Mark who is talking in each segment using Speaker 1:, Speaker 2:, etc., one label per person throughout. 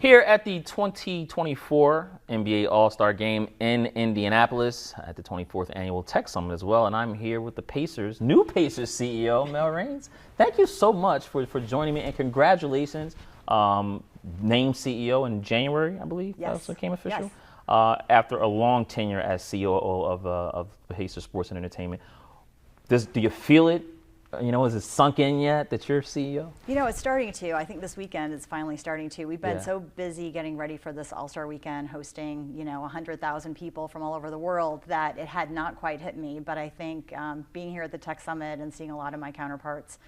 Speaker 1: Here at the 2024 NBA All-Star Game in Indianapolis at the 24th Annual Tech Summit as well. And I'm here with the Pacers, new Pacers CEO, Mel Raines. Thank you so much for joining me, and congratulations. Named CEO in January, I believe.
Speaker 2: Yes.
Speaker 1: That became official.
Speaker 2: Yes.
Speaker 1: After a long tenure as COO of Pacers Sports and Entertainment. Do you feel it? Is it sunk in yet that you're CEO?
Speaker 2: It's starting to. I think this weekend is finally starting to. We've been so busy getting ready for this All-Star weekend, hosting, 100,000 people from all over the world, that it had not quite hit me. But I think being here at the Tech Summit and seeing a lot of my counterparts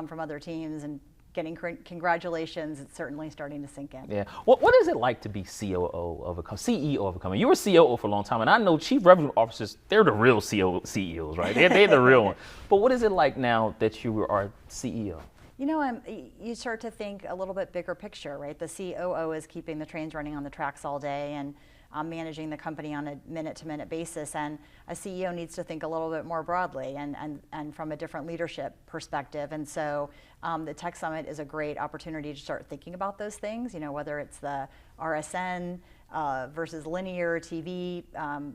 Speaker 2: from other teams and getting congratulations, it's certainly starting to sink in.
Speaker 1: Yeah. What is it like to be CEO of a company? You were COO for a long time, and I know Chief Revenue Officers, they're the real CEOs, right? They're the real one. But what is it like now that you are CEO?
Speaker 2: You start to think a little bit bigger picture, right? The COO is keeping the trains running on the tracks all day and managing the company on a minute-to-minute basis, and a CEO needs to think a little bit more broadly and from a different leadership perspective. And so the Tech Summit is a great opportunity to start thinking about those things, whether it's the RSN versus linear TV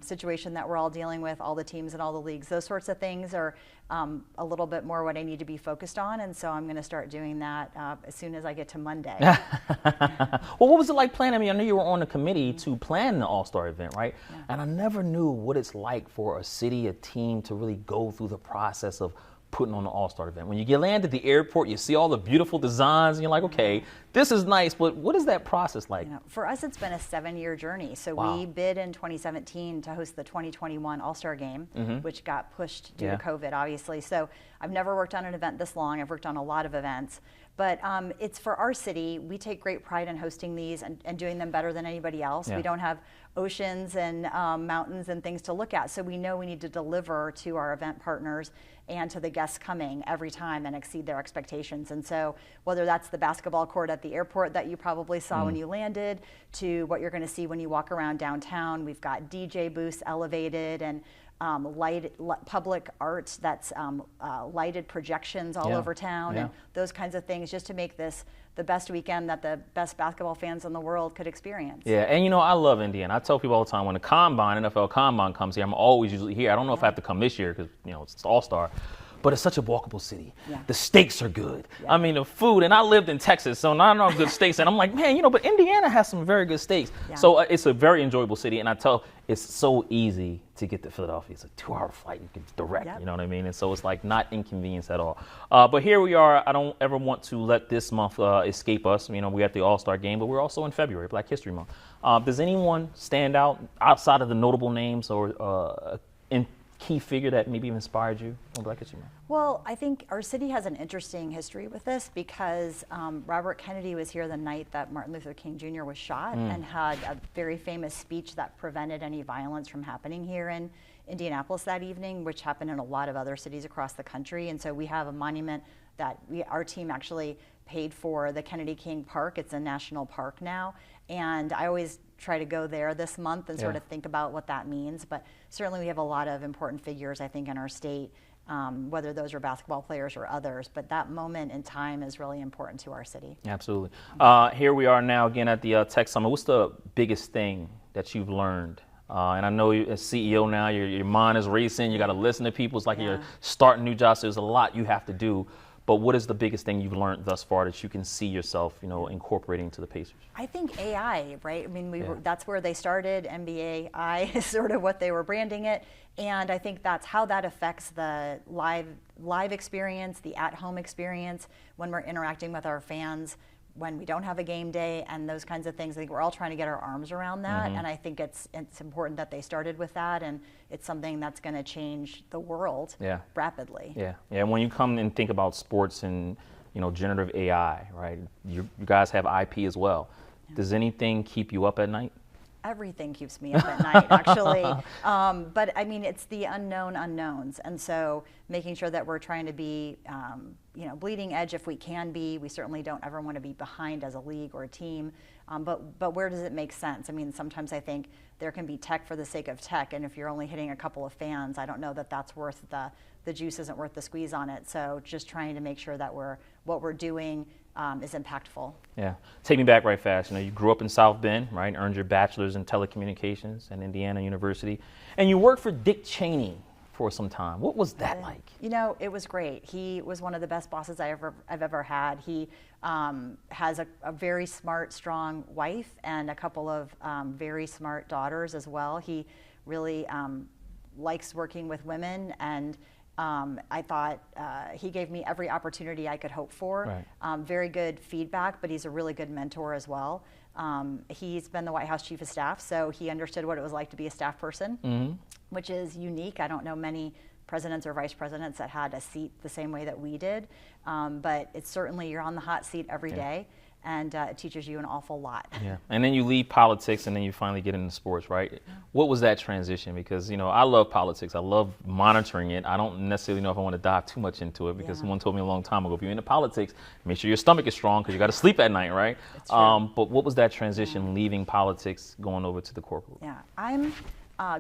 Speaker 2: situation that we're all dealing with, all the teams and all the leagues. Those sorts of things are a little bit more what I need to be focused on, and so I'm going to start doing that as soon as I get to Monday.
Speaker 1: Well, what was it like planning? I know you were on the committee to plan the All-Star event, right? Yeah. And I never knew what it's like for a city, a team to really go through the process of putting on the All-Star event. When you land at the airport, you see all the beautiful designs, and you're like, okay, this is nice, but what is that process like?
Speaker 2: For us, it's been a 7-year journey. So we bid in 2017 to host the 2021 All-Star Game, which got pushed due to COVID, obviously. So I've never worked on an event this long. I've worked on a lot of events. But it's for our city. We take great pride in hosting these and doing them better than anybody else. Yeah. We don't have oceans and mountains and things to look at. So we know we need to deliver to our event partners and to the guests coming every time and exceed their expectations. And so whether that's the basketball court at the airport that you probably saw when you landed, to what you're going to see when you walk around downtown, we've got DJ booths elevated and public art that's lighted projections all over town and those kinds of things, just to make this the best weekend that the best basketball fans in the world could experience.
Speaker 1: Yeah, and I love Indiana. I tell people all the time, when the NFL Combine comes here, I'm always usually here. I don't know if I have to come this year because it's All-Star. But it's such a walkable city. Yeah. The steaks are good. Yeah. I mean, the food, and I lived in Texas, so I know good steaks. And I'm like, man, but Indiana has some very good steaks. Yeah. So it's a very enjoyable city. And I tell, it's so easy to get to Philadelphia. It's a 2-hour flight. You can direct, you know what I mean? And so it's like not inconvenience at all. But here we are. I don't ever want to let this month escape us. We're at the All-Star Game, but we're also in February, Black History Month. Does anyone stand out outside of the notable names or key figure that maybe inspired you on Black History Month?
Speaker 2: Well, I think our city has an interesting history with this because Robert Kennedy was here the night that Martin Luther King Jr. was shot and had a very famous speech that prevented any violence from happening here in Indianapolis that evening, which happened in a lot of other cities across the country. And so we have a monument that our team actually paid for, the Kennedy King Park. It's a national park now. And I always try to go there this month and sort of think about what that means. But certainly we have a lot of important figures, I think, in our state, whether those are basketball players or others. But that moment in time is really important to our city.
Speaker 1: Absolutely. Here we are now again at the Tech Summit. What's the biggest thing that you've learned? And I know as CEO now, your mind is racing. You got to listen to people. It's like you're starting new jobs. So there's a lot you have to do. But what is the biggest thing you've learned thus far that you can see yourself, incorporating to the Pacers?
Speaker 2: I think AI, right? I mean, that's where they started. MBAI is sort of what they were branding it. And I think that's how that affects the live experience, the at-home experience, when we're interacting with our fans, when we don't have a game day and those kinds of things. I think we're all trying to get our arms around that. And I think it's important that they started with that, and it's something that's going to change the world rapidly. Yeah.
Speaker 1: And when you come and think about sports and, generative AI, right? You guys have IP as well. Yeah. Does anything keep you up at night?
Speaker 2: Everything keeps me up at night, actually. But I mean, it's the unknown unknowns. And so making sure that we're trying to be, bleeding edge if we can be. We certainly don't ever want to be behind as a league or a team. But where does it make sense? I mean, sometimes I think there can be tech for the sake of tech. And if you're only hitting a couple of fans, I don't know that that's worth the juice isn't worth the squeeze on it. So just trying to make sure that what we're doing is impactful.
Speaker 1: Yeah. Take me back right fast. You grew up in South Bend, right? Earned your bachelor's in telecommunications at Indiana University. And you worked for Dick Cheney for some time. What was that like?
Speaker 2: It was great. He was one of the best bosses I've ever had. He has a very smart, strong wife and a couple of very smart daughters as well. He really likes working with women, and I thought he gave me every opportunity I could hope for. Right. Very good feedback, but he's a really good mentor as well. He's been the White House Chief of Staff, so he understood what it was like to be a staff person, which is unique. I don't know many presidents or vice presidents that had a seat the same way that we did, but it's certainly, you're on the hot seat every day, and it teaches you an awful lot. Yeah,
Speaker 1: and then you leave politics, and then you finally get into sports, right? What was that transition? Because, I love politics. I love monitoring it. I don't necessarily know if I want to dive too much into it, because someone told me a long time ago, if you're into politics, make sure your stomach is strong, because you got to sleep at night, right? But what was that transition, leaving politics, going over to the corporate?
Speaker 2: Yeah, I'm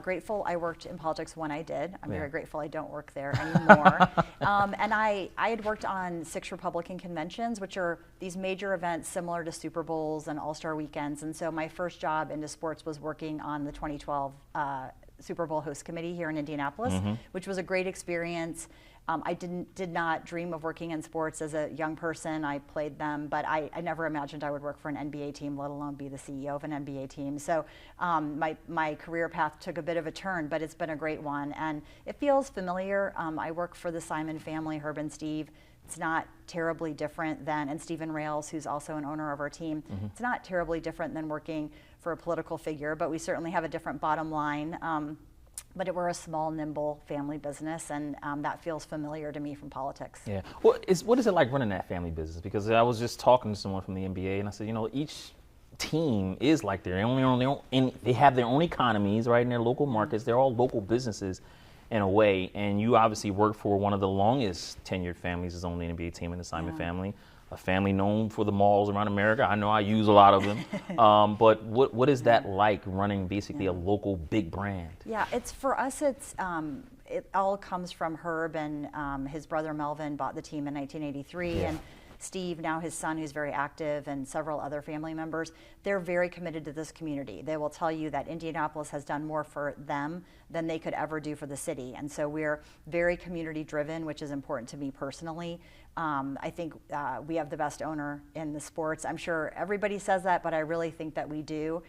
Speaker 2: grateful I worked in politics when I did. I'm very grateful I don't work there anymore. And I had worked on 6 Republican conventions, which are these major events similar to Super Bowls and All-Star weekends. And so my first job into sports was working on the 2012 Super Bowl host committee here in Indianapolis, which was a great experience. I did not dream of working in sports as a young person. I played them, but I never imagined I would work for an NBA team, let alone be the CEO of an NBA team. So my career path took a bit of a turn, but it's been a great one, and it feels familiar. I work for the Simon family, Herb and Steve. It's not terribly different than, and Stephen Rails, who's also an owner of our team, it's not terribly different than working for a political figure, but we certainly have a different bottom line. But we're a small, nimble family business, and that feels familiar to me from politics.
Speaker 1: Yeah. What is it like running that family business? Because I was just talking to someone from the NBA, and I said, each team is like they have their own economies, right, in their local markets. They're all local businesses in a way, and you obviously work for one of the longest tenured families is on the NBA team in the Simon family. A family known for the malls around America. I know I use a lot of them. But what is that like, running basically a local big brand?
Speaker 2: Yeah, for us, it all comes from Herb, and his brother Melvin bought the team in 1983. And Steve, now his son, who's very active, and several other family members, they're very committed to this community. They will tell you that Indianapolis has done more for them than they could ever do for the city. And so we're very community driven, which is important to me personally. I think we have the best owner in the sports. I'm sure everybody says that, but I really think that we do.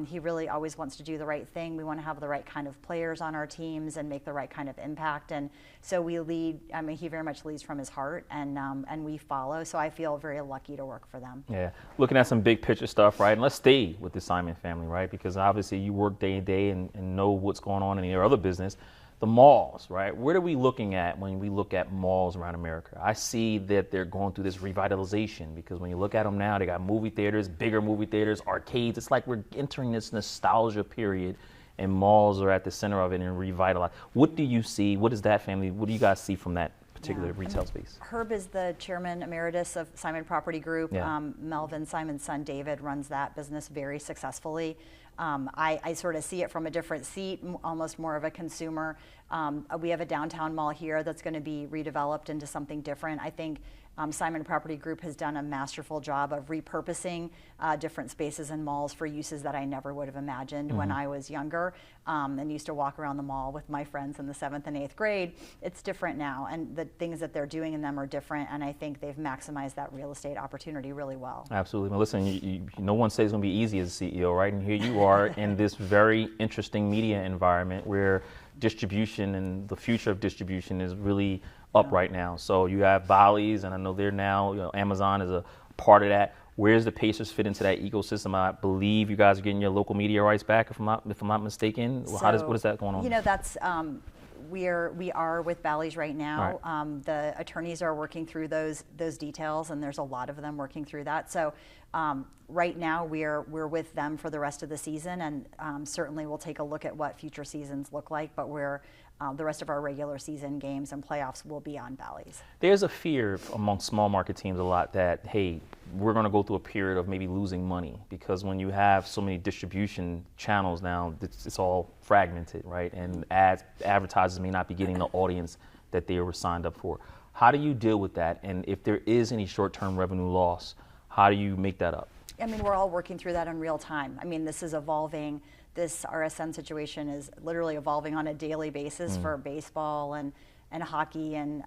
Speaker 2: He really always wants to do the right thing. We want to have the right kind of players on our teams and make the right kind of impact. And so we lead. I mean, he very much leads from his heart, and we follow. So I feel very lucky to work for them.
Speaker 1: Yeah, looking at some big picture stuff, right? And let's stay with the Simon family, right? Because obviously you work day to day and know what's going on in your other business. The malls, right? What are we looking at when we look at malls around America? I see that they're going through this revitalization, because when you look at them now, they got movie theaters, bigger movie theaters, arcades. It's like we're entering this nostalgia period, and malls are at the center of it and revitalize. What do you see? What is that family? What do you guys see from that particular retail space?
Speaker 2: Herb is the chairman emeritus of Simon Property Group. Melvin, Simon's son David, runs that business very successfully. I sort of see it from a different seat, almost more of a consumer. We have a downtown mall here that's going to be redeveloped into something different. I think Simon Property Group has done a masterful job of repurposing different spaces and malls for uses that I never would have imagined when I was younger and used to walk around the mall with my friends in the 7th and 8th grade. It's different now, and the things that they're doing in them are different, and I think they've maximized that real estate opportunity really well. Absolutely.
Speaker 1: Well, listen, no one says it's going to be easy as a CEO, right? And here you are in this very interesting media environment where distribution and the future of distribution is really up right now. So you have Bally's, and I know they're now, Amazon is a part of that. Where does the Pacers fit into that ecosystem? I believe you guys are getting your local media rights back, if I'm not mistaken. Well, what is that going on?
Speaker 2: That's we are with Bally's right now. Right. The attorneys are working through those details, and there's a lot of them working through that. So right now we're with them for the rest of the season, and certainly we'll take a look at what future seasons look like. But the rest of our regular season games and playoffs will be on Bally's.
Speaker 1: There's a fear among small market teams a lot that, hey, we're going to go through a period of maybe losing money, because when you have so many distribution channels now, it's all fragmented, right? And advertisers may not be getting the audience that they were signed up for. How do you deal with that? And if there is any short-term revenue loss, how do you make that up?
Speaker 2: I mean, we're all working through that in real time. I mean, this is evolving. This RSN situation is literally evolving on a daily basis for baseball and hockey and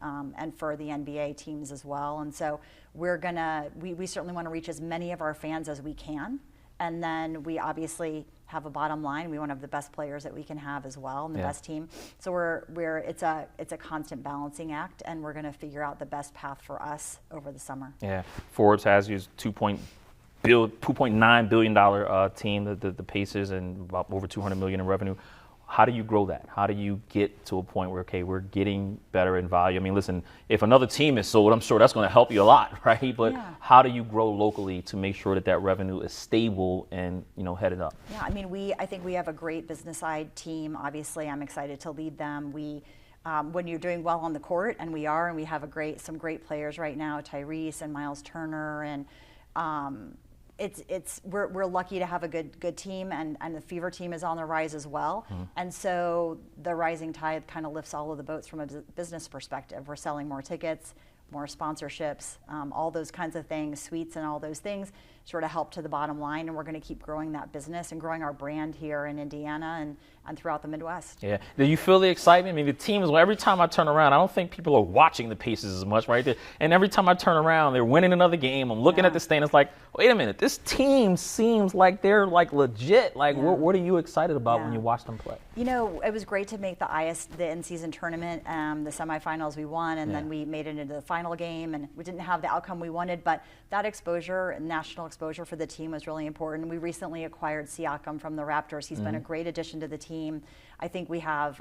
Speaker 2: for the NBA teams as well. And so we certainly want to reach as many of our fans as we can. And then we obviously have a bottom line. We want to have the best players that we can have as well, and the best team. So it's a constant balancing act, and we're going to figure out the best path for us over the summer.
Speaker 1: Yeah, Forbes has used $2.9 billion team, the Pacers, and about over $200 million in revenue. How do you grow that? How do you get to a point where, okay, we're getting better in value? I mean, listen, if another team is sold, I'm sure that's going to help you a lot, right? But how do you grow locally to make sure that revenue is stable and, headed up?
Speaker 2: Yeah, I mean, I think we have a great business side team. Obviously, I'm excited to lead them. When you're doing well on the court, and we have some great players right now, Tyrese and Miles Turner, and we're lucky to have a good team, and the Fever team is on the rise as well. And so the rising tide kind of lifts all of the boats from a business perspective. We're selling more tickets, more sponsorships, all those kinds of things, suites and all those things sort of help to the bottom line, and we're going to keep growing that business and growing our brand here in Indiana and throughout the Midwest.
Speaker 1: Yeah. Do you feel the excitement? I mean, the team every time I turn around, I don't think people are watching the Pacers as much, right? And every time I turn around, they're winning another game. I'm looking at the stand. It's like, wait a minute, this team seems like they're legit. What are you excited about when you watch them play?
Speaker 2: It was great to make the in-season tournament, the semifinals we won, and then we made it into the final game, and we didn't have the outcome we wanted, but that exposure, national exposure for the team was really important. We recently acquired Siakam from the Raptors. He's been a great addition to the team. I think we have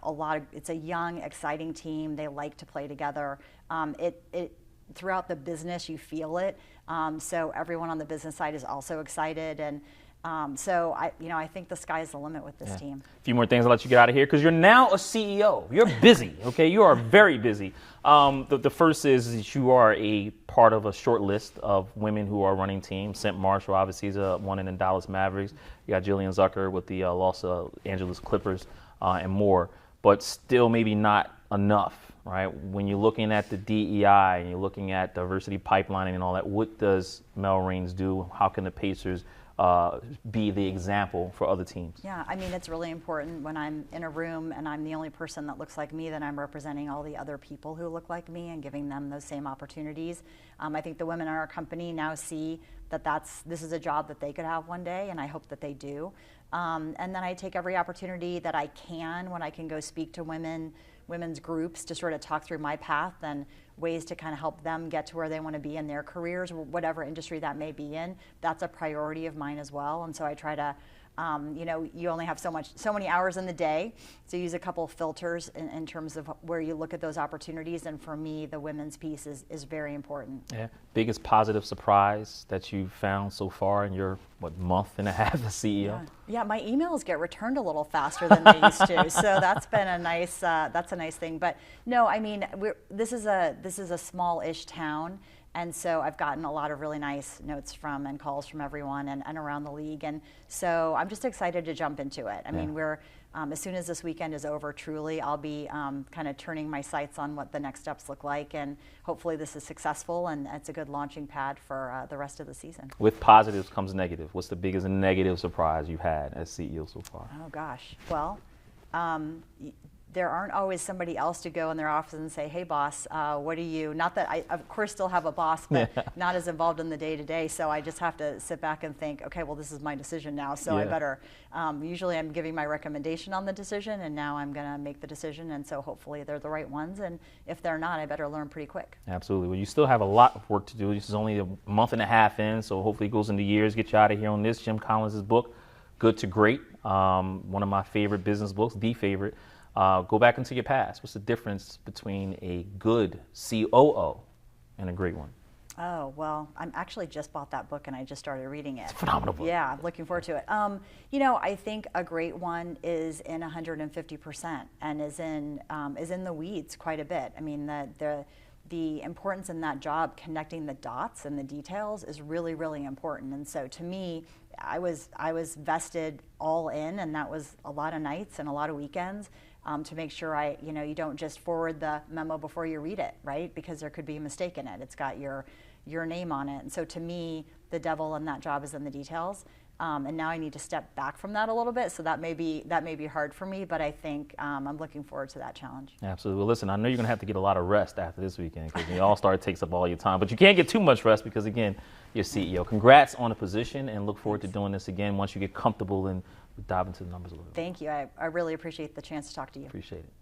Speaker 2: it's a young, exciting team. They like to play together. Throughout the business, you feel it. So everyone on the business side is also excited, and so I think the sky's the limit with this team.
Speaker 1: A few more things I'll let you get out of here, because you're now a CEO. You're busy, okay? You are very busy. The first is that you are a part of a short list of women who are running teams. St. Marshall, obviously, is one in the Dallas Mavericks. You got Jillian Zucker with the Los Angeles Clippers and more, but still maybe not enough, right? When you're looking at the DEI and you're looking at diversity pipelining and all that, what does Mel Raines do? How can the Pacers be the example for other teams?
Speaker 2: Yeah, I mean, it's really important when I'm in a room and I'm the only person that looks like me, that I'm representing all the other people who look like me and giving them those same opportunities. I think the women in our company now see that this is a job that they could have one day, and I hope that they do. And then I take every opportunity that I can when I can go speak to women's groups to sort of talk through my path and ways to kind of help them get to where they want to be in their careers, whatever industry that may be in. That's a priority of mine as well. And so I try to, you only have so many hours in the day, so use a couple of filters in terms of where you look at those opportunities. And for me, the women's piece is very important. Yeah.
Speaker 1: Biggest positive surprise that you've found so far in your month and a half as CEO?
Speaker 2: Yeah, my emails get returned a little faster than they used to, so that's been a nice thing. But no, I mean, this is a small-ish town, and so I've gotten a lot of really nice notes from and calls from everyone and around the league, and so I'm just excited to jump into it. I mean, as soon as this weekend is over, truly, I'll be kind of turning my sights on what the next steps look like, and hopefully this is successful and it's a good launching pad for the rest of the season.
Speaker 1: With positives comes negative. What's the biggest negative surprise you've had as CEO so far?
Speaker 2: Oh gosh, well, there aren't always somebody else to go in their office and say, hey boss, what do you, not that I of course still have a boss, but not as involved in the day-to-day, so I just have to sit back and think, okay, well this is my decision now, so I better, usually I'm giving my recommendation on the decision, and now I'm gonna make the decision, and so hopefully they're the right ones, and if they're not, I better learn pretty quick. Absolutely. Well, you still have a lot of work to do. This is only a month and a half in, so hopefully it goes into years. Get you out of here on this, Jim Collins' book, Good to Great, one of my favorite business books, the favorite. Go back into your past. What's the difference between a good COO and a great one? Oh, well, I actually just bought that book and I just started reading it. It's a phenomenal book. Yeah, I'm looking forward to it. I think a great one is in 150% and is in the weeds quite a bit. I mean, the importance in that job, connecting the dots and the details, is really, really important. And so to me, I was vested all in, and that was a lot of nights and a lot of weekends. to make sure you don't just forward the memo before you read it, right? Because there could be a mistake in it. It's got your name on it. And so to me, the devil in that job is in the details. And now I need to step back from that a little bit. So that may be hard for me, but I think I'm looking forward to that challenge.
Speaker 1: Absolutely. Well, listen, I know you're going to have to get a lot of rest after this weekend because the All-Star takes up all your time. But you can't get too much rest because, again, you're CEO. Congrats on the position, and look forward to doing this again once you get comfortable and dive into the numbers a little bit.
Speaker 2: Thank you. I really appreciate the chance to talk to you.
Speaker 1: Appreciate it.